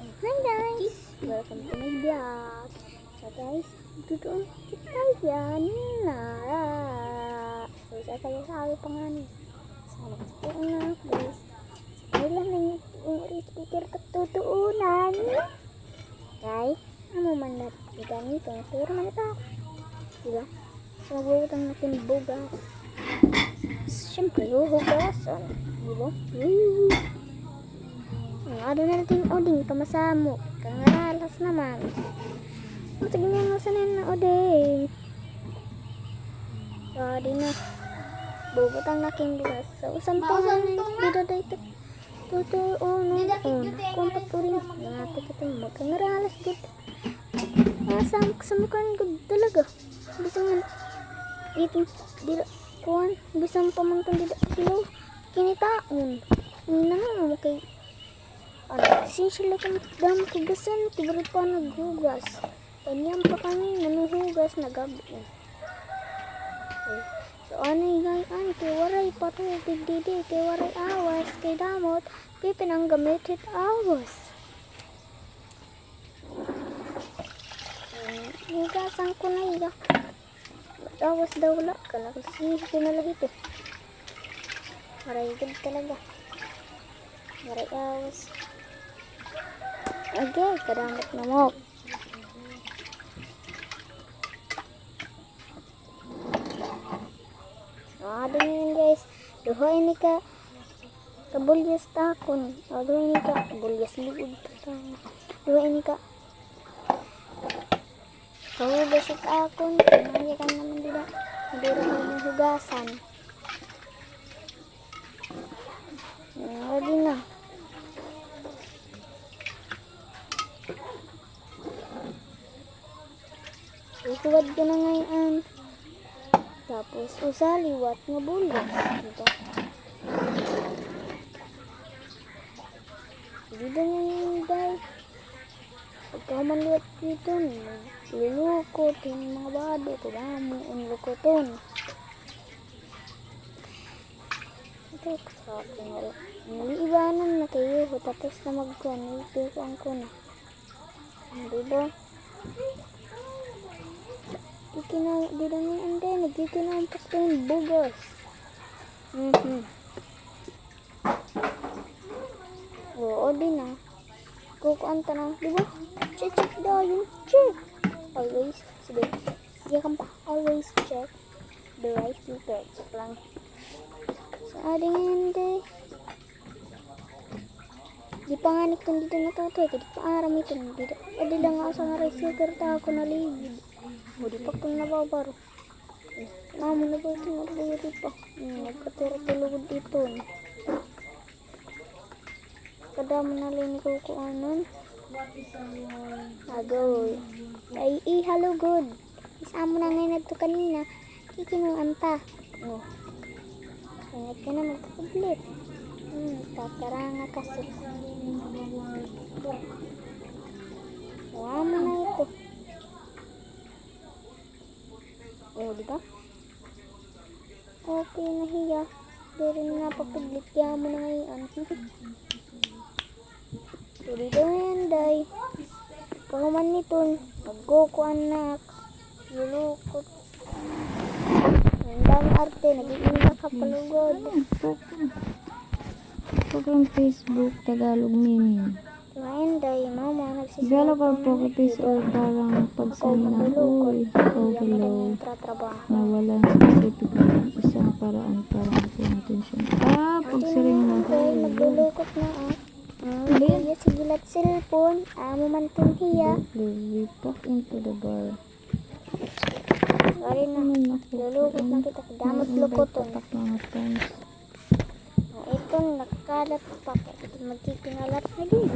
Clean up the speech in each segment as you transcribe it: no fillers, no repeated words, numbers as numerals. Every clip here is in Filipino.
Hi guys! Welcome to my vlog. So guys, doon kita yan na. So sasayaw-sayaw pa nga ni. Sana gusto na guys. Kailan na yung speaker katutuunan. Guys, ano man na ganito. Pero man ito. Diba? So magbubutan natin bugas. Siyempre huhugasan. Diba? Ano na natin oding kamasamo. Kangaralas naman. Matagin mo sanin na oding. So, di na. Bubutang nakin bukas. So, sampungan dito dito. Totoo no. Kumpat po rin. Nangati kita magkangaralas dito. Samukan ko talaga. Bisa nga. Dito. Dito. Kuhan. Bisa pamangkan dito. Dito. Kinitaon. Hindi na nga kay essential lang dam kugasan tibarit pa naghugas kanyang pa kami nanuhugas na gabi. So ano yung kay waray patubig didi kay waray awas kay damot kay pinanggamitit awas hugasan ko na iya awas daw wala ka nakasihin ko na lahit waray good talaga waray awas. Okay, kadamot na mo. Ada yun guys. Duha ini ka kabulyas takon. Duha ini ka kabulyas liud. Duha ini ka kahugas at akon. Kaya ka naman dila. Madura ka ng hugasan. Lagi na. Ikuwad ko na ngayon. Tapos usaliwat nga bulas. Dito. Dito nga yung day. Pagkamanliwat dito. Lulukot yung mga bado. Kagamo ang lukoton. Ito sa akin. Niliibanan na kayo. Tapos na magkuhan. Niliibanan ko na. Diba? Di na nga ang day, nagkikinampak ko yung bugas. Oo, di na. Kukuanta na, di ba? Check daw yung check. Always, sige. Sige kang pa, always check the right filter. Check lang. So, ading nga day. Di pa nga nikon dito natutoy, di pa aram ito. Di lang nga sa nga rice cooker ta ako naligid. Di pa kung nababaro. Namo na ba ito nababaro pa. Nagkatira-tulugod dito. Kadamo na lang ko kuanon. Agoy. Ay, hello good. Isama na ngayon ito kanina. Kikinuan pa. Ingat ka na magkakablit. Tataranga kasi. Wala mo na ito. Diba? Okay na hiya. Pero na papaglit kaya mo na ngayon. So dito ngayon day. Pahuman nito. Magkukuan na. Lulukot. Nandang arte. Nagiging nakapalugod. Program Facebook Tagalog Mimi. Ngayon day. Mama nagsisigaw. Gala ka po kapis o parang pagsina. Uy, hello. Nawalan specific na isang paraan para makuha attention. Pagsiring na okay, maglulukot na Hiya sa gilat cellphone. Amo man itong hiya. We walk into the bar. Sorry na. Lulukot na kita. Damot lukoton. Mga friends. Ito, nakalat pa. Ito magkikinalat na din.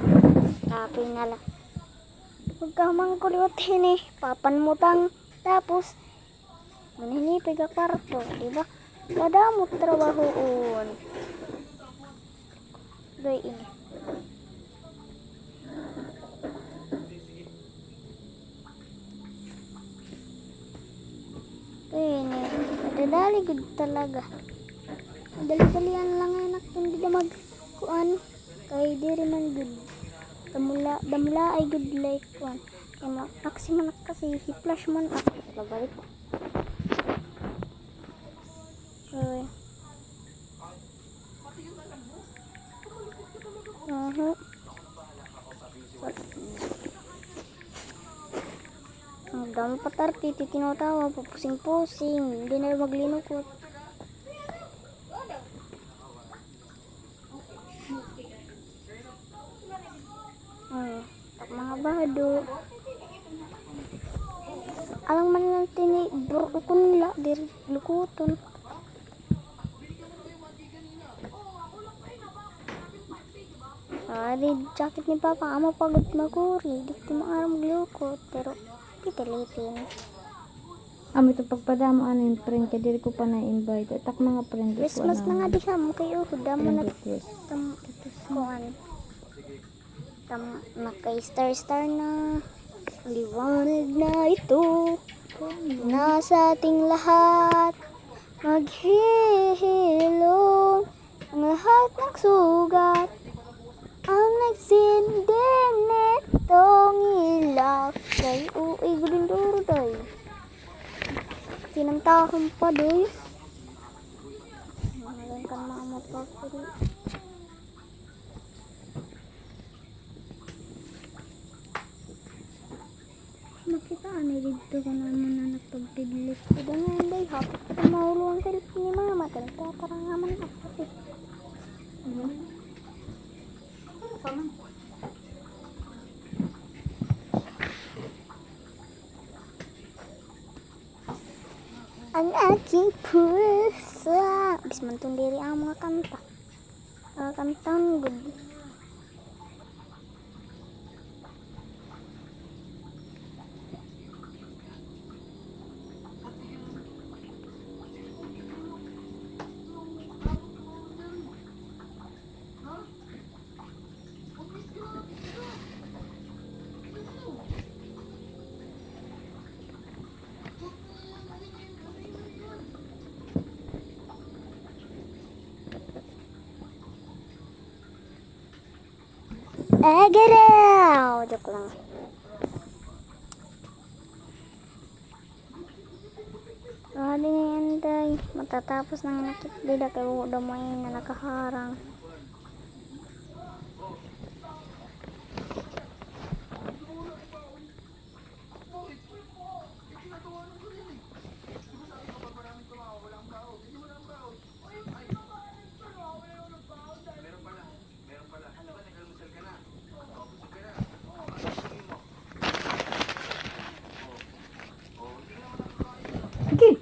Kapay na lang. Pagkamang kuliwatin papanmutang. Tapos, maninipig ang kwarto. Diba? Kadamot trabahoon. Doy ini. Ini. Madadali good talaga. Dali-dalian lang anak. Hindi na magkuhan. Kay diri man good. Damula ay good like one. Kaya maximum kasi hi-flash man ako. Labalik. Okay. Ang dami patarti, titinaw-tawa, pupusing-pusing, hindi na maglinukot. Tak mga bado. Alang man lang tini, burukon nila, diri lukuton. Di jacket ni Papa, amo pagod maguri, di ko maaram maglukot, pero pitilitin. Amo ito pagpadamo ano yung friend ka, diri ko pa na-invite. Tak mga friend ko Christmas na nga di ka mo kayo, damo na request. kuan. Nakay star na liwanag na ito nasa ating lahat maghihilom ang lahat ng sugat ang nagsindi nitong ilaw kay uwi gulinduro day tinamtahong pa doy malang kan mga papuri. Makita ani dito ko naman na nagpagpiglit ko na hindi hapot ko maulong ang selfie ni mama nagtatarangaman ako kasi ang aking pusa bis man itong diri ang mga kanta kantang good. Get out! Joke lang. Grabe nga yan, day. Matatapos nang nakikita kayo daw mo na nakaharang. Okay.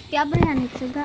Kaya ba yan? Itsaga.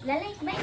Lalay, may